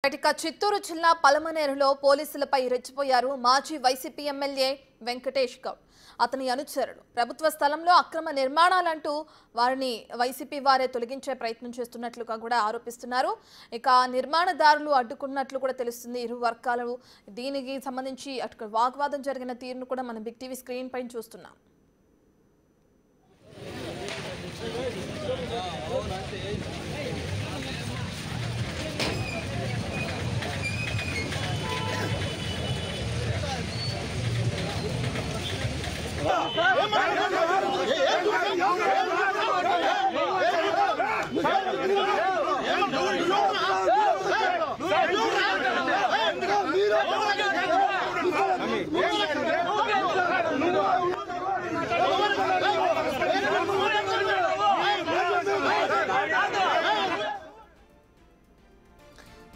చిత్తూరు జిల్లా పలమనేరులో పోలీసులపై రెచ్చిపోయారు మాజీ వైసీపీ ఎమ్మెల్యే వెంకటేష్ గౌడ్. అతని అనుచరులు ప్రభుత్వ స్థలంలో అక్రమ నిర్మాణాలంటూ వారిని వైసీపీ వారే తొలగించే ప్రయత్నం చేస్తున్నట్లుగా కూడా ఆరోపిస్తున్నారు. ఇక నిర్మాణదారులు అడ్డుకున్నట్లు కూడా తెలుస్తుంది. ఇరు వర్గాలు దీనికి సంబంధించి అటు వాగ్వాదం జరిగిన తీరును కూడా మనం బిగ్ టీవీ స్క్రీన్ పైన చూస్తున్నాం.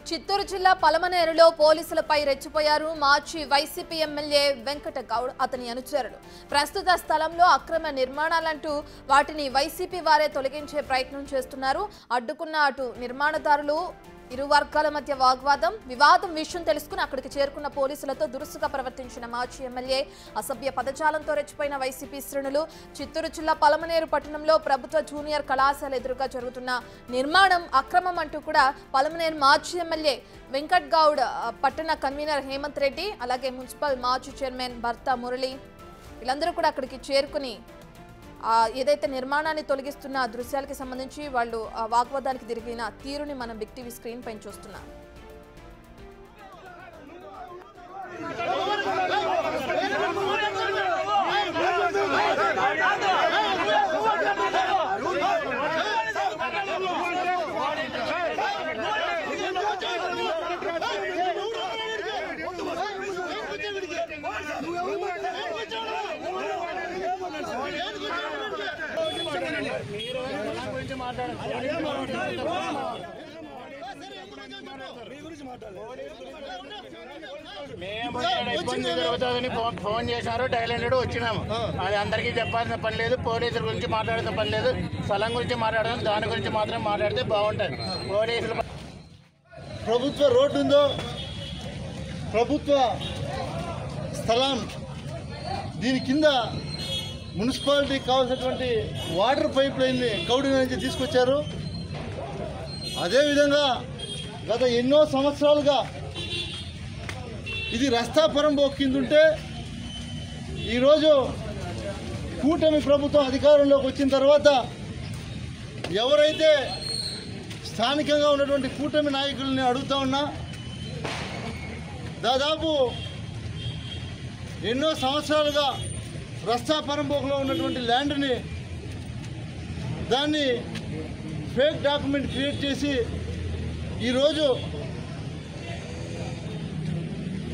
చిత్తూరు జిల్లా పలమనేరులో పోలీసులపై రెచ్చిపోయారు మాజీ వైసీపీ ఎమ్మెల్యే వెంకట గౌడ్, అతని అనుచరులు. ప్రస్తుత స్థలంలో అక్రమ నిర్మాణాలంటూ వాటిని వైసీపీ వారే తొలగించే ప్రయత్నం చేస్తున్నారు. అడ్డుకున్న అటు నిర్మాణదారులు ఇరు వర్గాల మధ్య వివాదం విషయం తెలుసుకుని అక్కడికి చేరుకున్న పోలీసులతో దురుసుగా ప్రవర్తించిన మాజీ ఎమ్మెల్యే, అసభ్య పదజాలంతో రెచ్చిపోయిన వైసీపీ శ్రేణులు. చిత్తూరు జిల్లా పలమనేరు పట్టణంలో ప్రభుత్వ జూనియర్ కళాశాల ఎదురుగా జరుగుతున్న నిర్మాణం అక్రమం అంటూ కూడా పలమనేరు మాజీ ఎమ్మెల్యే వెంకట్ గౌడ్, పట్టణ కన్వీనర్ హేమంత్ రెడ్డి, అలాగే మున్సిపల్ మాజీ చైర్మన్ భర్త మురళి వీళ్ళందరూ కూడా అక్కడికి చేరుకుని ఏదైతే నిర్మాణాన్ని తొలగిస్తున్న దృశ్యాలకి సంబంధించి వాళ్ళు వాగ్వాదానికి తిరిగిన తీరుని మనం బిగ్ టీవీ స్క్రీన్ పైన చూస్తున్నాం. మేము ఇబ్బంది జరుగుతుందని ఫోన్ చేశారు, డైలెండ్ వచ్చినాము. అది అందరికీ చెప్పాల్సిన పని లేదు, పోలీసుల గురించి మాట్లాడాల్సిన పని లేదు, స్థలం గురించి మాట్లాడదాం, దాని గురించి మాత్రం మాట్లాడితే బాగుంటుంది. పోలీసులు ప్రభుత్వ రోడ్డు ఉందో, ప్రభుత్వ స్థలం, దీని కింద మున్సిపాలిటీకి కావాల్సినటువంటి వాటర్ పైప్ లైన్ని కౌడి నుంచి తీసుకొచ్చారు. అదేవిధంగా గత ఎన్నో సంవత్సరాలుగా ఇది రస్తాపురం కిందుంటే ఈరోజు కూటమి ప్రభుత్వం అధికారంలోకి వచ్చిన తర్వాత ఎవరైతే స్థానికంగా ఉన్నటువంటి కూటమి నాయకుల్ని అడుగుతా ఉన్నా, దాదాపు ఎన్నో సంవత్సరాలుగా రస్తాపురంలో ఉన్నటువంటి ల్యాండ్ని దాన్ని ఫేక్ డాక్యుమెంట్ క్రియేట్ చేసి ఈరోజు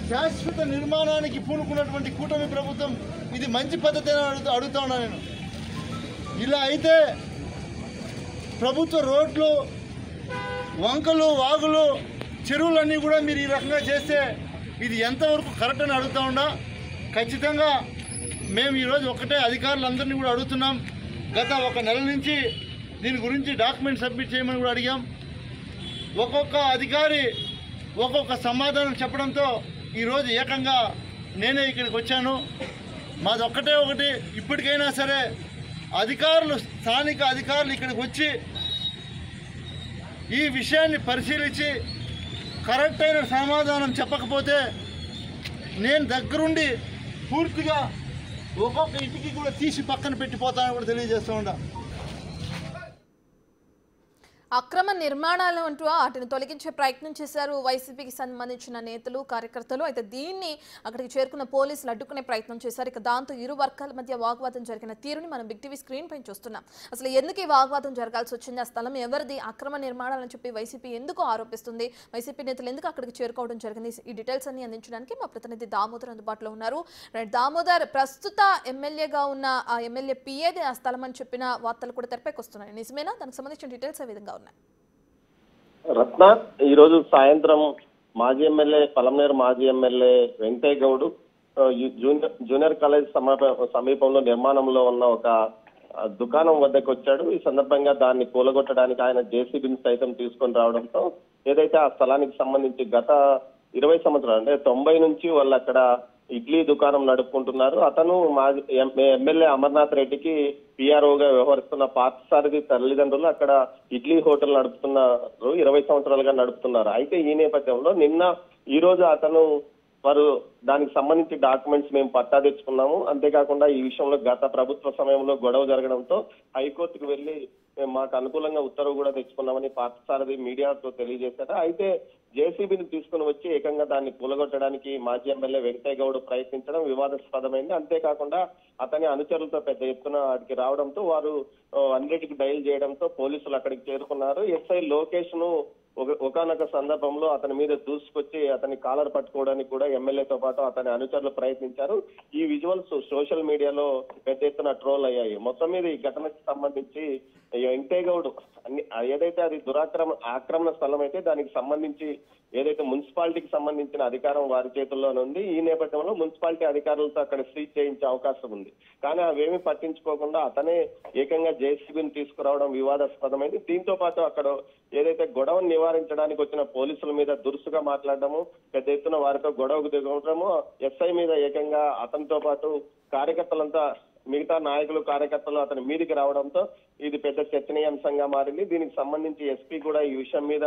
శాశ్వత నిర్మాణానికి పూనుకున్నటువంటి కూటమి ప్రభుత్వం ఇది మంచి పద్ధతి అని అడుగుతా ఉన్నా నేను. ఇలా అయితే ప్రభుత్వ రోడ్లు, వంకలు, వాగులు, చెరువులన్నీ కూడా మీరు ఈ రకంగా చేస్తే ఇది ఎంతవరకు కరెక్ట్ అని అడుగుతా ఉన్నా. ఖచ్చితంగా మేము ఈరోజు ఒకటే అధికారులందరినీ కూడా అడుగుతున్నాం. గత ఒక నెల నుంచి దీని గురించి డాక్యుమెంట్ సబ్మిట్ చేయమని కూడా అడిగాం. ఒక్కొక్క అధికారి ఒక్కొక్క సమాధానం చెప్పడంతో ఈరోజు ఏకంగా నేనే ఇక్కడికి వచ్చాను. మాది ఒకటి, ఇప్పటికైనా సరే అధికారులు, స్థానిక అధికారులు ఇక్కడికి వచ్చి ఈ విషయాన్ని పరిశీలించి కరెక్ట్ అయిన సమాధానం చెప్పకపోతే నేను దగ్గరుండి పూర్తిగా ఒక్కొక్క ఇంటికి కూడా తీసి పక్కన పెట్టిపోతానని కూడా తెలియజేస్తూ ఉంటా. అక్రమ నిర్మాణాలు అంటూ వాటిని తొలగించే ప్రయత్నం చేశారు వైసీపీకి సంబంధించిన నేతలు, కార్యకర్తలు. అయితే దీన్ని అక్కడికి చేరుకున్న పోలీసులు అడ్డుకునే ప్రయత్నం చేశారు. ఇక దాంతో ఇరు వర్గాల మధ్య వాగ్వాదం జరిగిన తీరుని మనం బిగ్ టీవీ స్క్రీన్ పైన చూస్తున్నాం. అసలు ఎందుకు ఈ వాగ్వాదం జరగాల్సి వచ్చింది, ఆ స్థలం ఎవరిది, అక్రమ నిర్మాణాలని చెప్పి వైసీపీ ఎందుకు ఆరోపిస్తుంది, వైసీపీ నేతలు ఎందుకు అక్కడికి చేరుకోవడం జరిగింది, ఈ డీటెయిల్స్ అన్ని అందించడానికి మా ప్రతినిధి దామోదర్ అందుబాటులో ఉన్నారు. దామోదర్, ప్రస్తుత ఎమ్మెల్యేగా ఉన్న ఆ ఎమ్మెల్యే పిఏది ఆ స్థలం అని చెప్పిన వార్తలు కూడా తెరపైకి వస్తున్నాయి, నిజమేనా? దానికి సంబంధించిన డీటెయిల్స్ ఏ విధంగా రత్న, ఈ రోజు సాయంత్రం మాజీ ఎమ్మెల్యే పలమనేరు మాజీ MLA Venkataiah Goud junior college సమీపంలో నిర్మాణంలో ఉన్న ఒక దుకాణం వద్దకు వచ్చాడు. ఈ సందర్భంగా దాన్ని కూలగొట్టడానికి ఆయన జేసీబీని సైతం తీసుకొని రావడంతో ఏదైతే ఆ స్థలానికి సంబంధించి గత 20 సంవత్సరాలు అంటే 90 నుంచి వాళ్ళు అక్కడ ఇడ్లీ దుకాణం నడుపుకుంటున్నారు. అతను మాజీ ఎమ్మెల్యే అమర్నాథ్ రెడ్డికి పిఆర్ఓగా వ్యవహరిస్తున్న పార్థసారథి తల్లిదండ్రులు అక్కడ ఇడ్లీ హోటల్ నడుపుతున్నారు, 20 సంవత్సరాలుగా నడుపుతున్నారు. అయితే ఈ నేపథ్యంలో ఈ రోజు అతను వారు దానికి సంబంధించి డాక్యుమెంట్స్ మేము పట్టా తెచ్చుకున్నాము. అంతేకాకుండా ఈ విషయంలో గత ప్రభుత్వ సమయంలో గొడవ జరగడంతో హైకోర్టుకు వెళ్లి మాకు అనుకూలంగా ఉత్తర్వు కూడా తెచ్చుకున్నామని పార్థసారథి మీడియాతో తెలియజేశారు. అయితే జేసీబీని తీసుకుని వచ్చి ఏకంగా దాన్ని కూలగొట్టడానికి మాజీ ఎమ్మెల్యే వెంకయ్య గౌడ్ ప్రయత్నించడం వివాదాస్పదమైంది. అంతేకాకుండా అతని అనుచరులతో పెద్ద ఎత్తున అక్కడికి రావడంతో వారు 100కి డయల్ చేయడంతో పోలీసులు అక్కడికి చేరుకున్నారు. ఎస్ఐ లోకేష్ ను ఒకనొక సందర్భంలో అతని మీద దూసుకొచ్చి అతని కాలర్ పట్టుకోవడానికి కూడా ఎమ్మెల్యేతో పాటు అతని అనుచరులు ప్రయత్నించారు. ఈ విజువల్స్ సోషల్ మీడియాలో పెద్ద ఎత్తున ట్రోల్ అయ్యాయి. మొత్తం మీద ఈ ఘటనకు సంబంధించి వెంకయ్య గౌడ్ ఏదైతే అది ఆక్రమణ స్థలం అయితే దానికి సంబంధించి ఏదైతే మున్సిపాలిటీకి సంబంధించిన అధికారం వారి చేతుల్లోనే ఉంది. ఈ నేపథ్యంలో మున్సిపాలిటీ అధికారులతో అక్కడ సీజ్ చేయించే అవకాశం ఉంది. కానీ అవేమీ పట్టించుకోకుండా అతనే ఏకంగా జేసీబీని తీసుకురావడం వివాదాస్పదమైంది. దీంతో పాటు అక్కడ ఏదైతే గొడవను నివారించడానికి వచ్చిన పోలీసుల మీద దురుసుగా మాట్లాడడము, పెద్ద ఎత్తున వారితో గొడవకు దిగడము, ఎస్ఐ మీద ఏకంగా అతనితో పాటు కార్యకర్తలంతా మిగతా నాయకులు కార్యకర్తలు అతని మీదికి రావడంతో ఇది పెద్ద చర్చనీయాంశంగా మారింది. దీనికి సంబంధించి ఎస్పీ కూడా ఈ విషయం మీద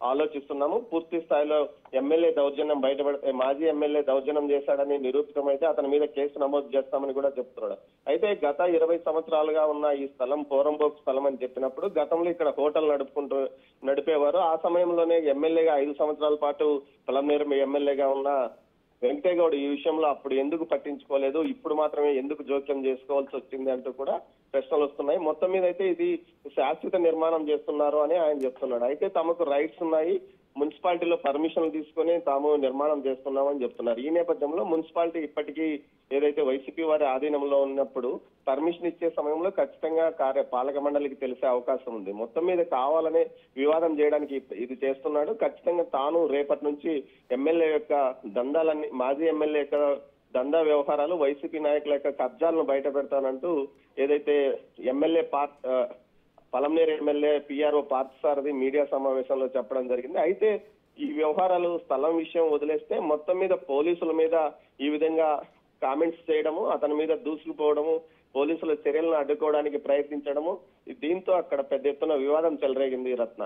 ఆలోచిస్తున్నాము. పూర్తి స్థాయిలో ఎమ్మెల్యే దౌర్జన్యం బయటపడితే మాజీ ఎమ్మెల్యే దౌర్జన్యం చేశాడని నిరూపితమైతే అతని మీద కేసు నమోదు చేస్తామని కూడా చెప్తున్నాడు. అయితే గత 20 సంవత్సరాలుగా ఉన్న ఈ స్థలం పోరంబోక్ స్థలం అని చెప్పినప్పుడు గతంలో ఇక్కడ హోటల్ నడిపేవారు. ఆ సమయంలోనే ఎమ్మెల్యేగా 5 సంవత్సరాల పాటు పలమనేరు ఎమ్మెల్యేగా ఉన్న వెంకయ్య గౌడ్ ఈ విషయంలో అప్పుడు ఎందుకు పట్టించుకోలేదు, ఇప్పుడు మాత్రమే ఎందుకు జోక్యం చేసుకోవాల్సి వచ్చింది అంటూ కూడా ప్రశ్నలు వస్తున్నాయి. మొత్తం మీద అయితే ఇది శాశ్వత నిర్మాణం చేస్తున్నారు అని ఆయన చెప్తున్నాడు. అయితే తమకు రైట్స్ ఉన్నాయి, మున్సిపాలిటీలో పర్మిషన్లు తీసుకుని తాము నిర్మాణం చేస్తున్నామని చెప్తున్నారు. ఈ నేపథ్యంలో మున్సిపాలిటీ ఇప్పటికీ ఏదైతే వైసీపీ వారి ఆధీనంలో ఉన్నప్పుడు పర్మిషన్ ఇచ్చే సమయంలో ఖచ్చితంగా పాలక మండలికి తెలిసే అవకాశం ఉంది. మొత్తం మీద కావాలనే వివాదం చేయడానికి ఇది చేస్తున్నాడు. ఖచ్చితంగా తాను రేపటి నుంచి ఎమ్మెల్యే యొక్క దందాలన్నీ మాజీ ఎమ్మెల్యే యొక్క దందా వ్యవహారాలు వైసీపీ నాయకుల యొక్క కబ్జాలను బయట పెడతానంటూ ఏదైతే MLA Palamaner MLA PRO Parthasarathi media సమావేశంలో చెప్పడం జరిగింది. అయితే ఈ వ్యవహారాలు స్థలం విషయం వదిలేస్తే మొత్తం మీద పోలీసుల మీద ఈ విధంగా కామెంట్స్ చేయడము, అతని మీద దూసుకుపోవడము, పోలీసుల చర్యలను అడ్డుకోవడానికి ప్రయత్నించడము, దీంతో అక్కడ పెద్ద ఎత్తున వివాదం చెలరేగింది. రత్న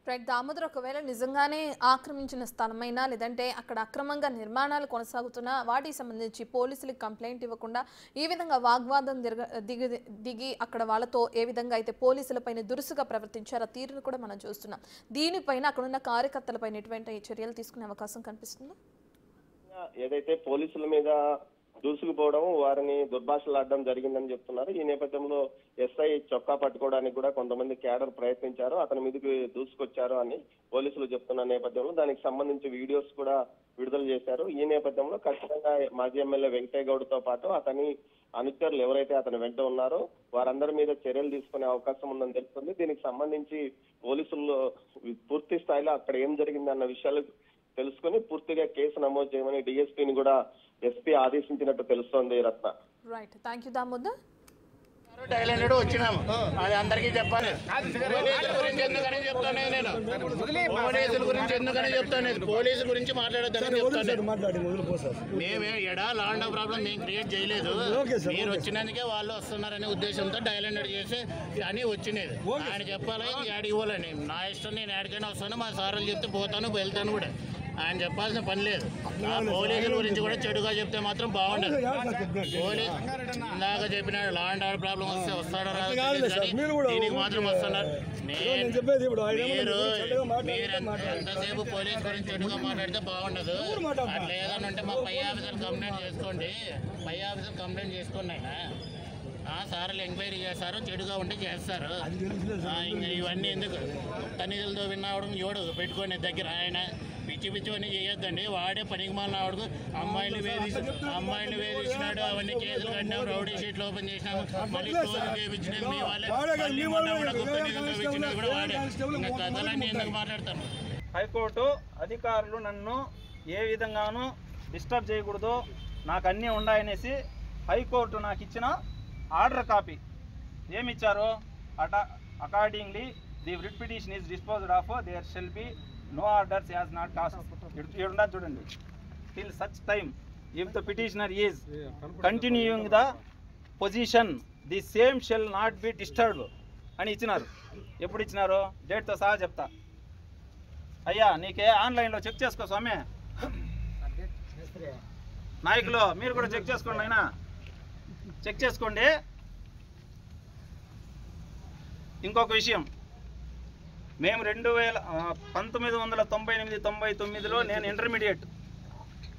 రైట్ దామోదర్, ఒకవేళ నిజంగానే ఆక్రమించిన స్థలమైనా లేదంటే అక్కడ అక్రమంగా నిర్మాణాలు కొనసాగుతున్నా వాటికి సంబంధించి పోలీసులకు కంప్లైంట్ ఇవ్వకుండా ఈ విధంగా వాగ్వాదం దిగి అక్కడ వాళ్ళతో ఏ విధంగా అయితే పోలీసులపైన దురుసుగా ప్రవర్తించారో తీరును కూడా మనం చూస్తున్నాం. దీనిపైన అక్కడున్న కార్యకర్తలపైన ఎటువంటి చర్యలు తీసుకునే అవకాశం కనిపిస్తుందా? ఏదైతే పోలీసుల మీద దూసుకుపోవడం, వారిని దుర్భాషలాడడం జరిగిందని చెప్తున్నారు. ఈ నేపథ్యంలో ఎస్ఐ చొక్కా పట్టుకోవడానికి కూడా కొంతమంది క్యాడర్ ప్రయత్నించారు, అతని మీదకి దూసుకొచ్చారు అని పోలీసులు చెప్తున్న నేపథ్యంలో దానికి సంబంధించి వీడియోస్ కూడా విడుదల చేశారు. ఈ నేపథ్యంలో ఖచ్చితంగా మాజీ ఎమ్మెల్యే వెంకయ్య గౌడ్ తో పాటు అతని అనుచరులు ఎవరైతే అతని వెంట ఉన్నారో వారందరి మీద చర్యలు తీసుకునే అవకాశం ఉందని తెలుస్తుంది. దీనికి సంబంధించి పోలీసులు పూర్తి స్థాయిలో అక్కడ ఏం జరిగిందన్న విషయాలు తెలుసుకుని పూర్తిగా కేసు నమోదు చేయమని డిఎస్పీని కూడా ఎస్పీ ఆదేశించినట్టు తెలుస్తోంది. Ratna right, thank you Damodar. డైలాండ్ వచ్చినాము, అది అందరికీ చెప్పాలి. పోలీసుల గురించి ఎందుకని చెప్తాను నేను, పోలీసుల గురించి ఎందుకని చెప్తాను, పోలీసుల గురించి మాట్లాడొద్దని చెప్తాను. మేమే ఎడా లాండ్ ఆఫ్ ప్రాబ్లం మేము క్రియేట్ చేయలేదు, మీరు వచ్చినందుకే వాళ్ళు వస్తున్నారనే ఉద్దేశంతో డైలాండ్ చేసి అని వచ్చినది. ఆయన చెప్పాలి యాడికి ఇవ్వాలని, నా ఇష్టం, నేను యాడికైనా వస్తాను, మా సార్లు చెప్తే పోతాను వెళ్తాను కూడా, ఆయన చెప్పాల్సిన పని లేదు. ఆ పోలీసుల గురించి కూడా చెడుగా చెప్తే మాత్రం బాగుండదు. పోలీసు ఇందాక చెప్పినాడు లా అండ్ ఆర్డర్ ప్రాబ్లం వస్తే వస్తాడో రాదు, దీనికి మాత్రం వస్తున్నారు. మీరు ఎంతసేపు పోలీసు గురించి చెడుగా మాట్లాడితే బాగుండదు. అట్లా ఏదన్నా ఉంటే మా పై ఆఫీసర్ కంప్లైంట్ చేసుకోండి, పై ఆఫీసర్ కంప్లైంట్ చేసుకోండి. ఆయన సార్లు ఎంక్వైరీ చేస్తారు, చెడుగా ఉంటే చేస్తారు. ఇంకా ఇవన్నీ ఎందుకు తనిధులతో విన్నావడం ఎవడు పెట్టుకొని దగ్గర ఆయన పిచ్చి పిచ్చి అన్నీ చేయొద్దండి. వాడే పనికి మాలిన ఆవిడకు అమ్మాయిలు వేధించినాడు, అవన్నీ కేసులు కట్టినాము, రౌడీ షీట్లు ఓపెన్ చేసినాము, మళ్ళీ క్లోజ్ చేయించినది మీ వాళ్ళే, మళ్ళీ మొన్న కూడా గొప్ప నిధులతో ఇచ్చినది కూడా వాడే. ఇంకా కథలన్నీ ఎందుకు మాట్లాడతాను. హైకోర్టు అధికారులు నన్ను ఏ విధంగానూ డిస్టర్బ్ చేయకూడదు, నాకు అన్నీ ఉన్నాయనేసి హైకోర్టు నాకు ఇచ్చిన ఆర్డర్ కాపీ ఏమిచ్చారు, accordingly the writ petition is disposed of, there shall be no orders as not cost ఉండదు చూడండి. Till such time if the petitioner is continuing the position the same shall not be disturbed అని ఇచ్చినారు. ఎప్పుడు ఇచ్చినారు? డేట్తో సహా చెప్తా. అయ్యా నీకే ఆన్లైన్లో చెక్ చేసుకో స్వామి. నాయకులు మీరు కూడా చెక్ చేసుకోండి, అయినా చెక్ చేసుకోండి. ఇంకొక విషయం, మేము 1998-99లో నేను ఇంటర్మీడియట్,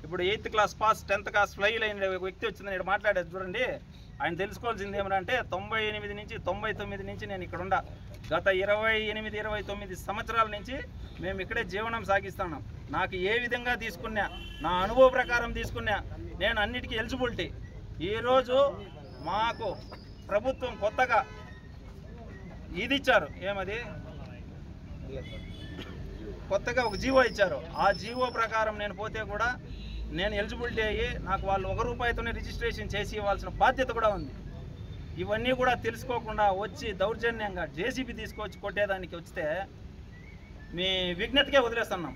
ఇప్పుడు 8th class pass 10th class fail అయిన వ్యక్తి వచ్చిందని ఇక్కడ మాట్లాడేది చూడండి. ఆయన తెలుసుకోవాల్సింది ఏమంటే 98 నుంచి 99 నుంచి నేను ఇక్కడ ఉండా. గత 28-29 సంవత్సరాల నుంచి మేము ఇక్కడే జీవనం సాగిస్తున్నాం. నాకు ఏ విధంగా తీసుకున్నా, నా అనుభవ ప్రకారం తీసుకున్నా, నేను అన్నిటికీ ఎలిజిబిలిటీ. ఈరోజు మాకు ప్రభుత్వం కొత్తగా ఇది ఇచ్చారు, ఏమది కొత్తగా ఒక జీవో ఇచ్చారు. ఆ జీవో ప్రకారం నేను పోతే కూడా నేను ఎలిజిబిలిటీ అయ్యి నాకు వాళ్ళు ₹1 రిజిస్ట్రేషన్ చేసి ఇవ్వాల్సిన బాధ్యత కూడా ఉంది. ఇవన్నీ కూడా తెలుసుకోకుండా వచ్చి దౌర్జన్యంగా జేసీబీ తీసుకొచ్చి కొట్టేదానికి వస్తే మీ విజ్ఞతకే వదిలేస్తున్నాం.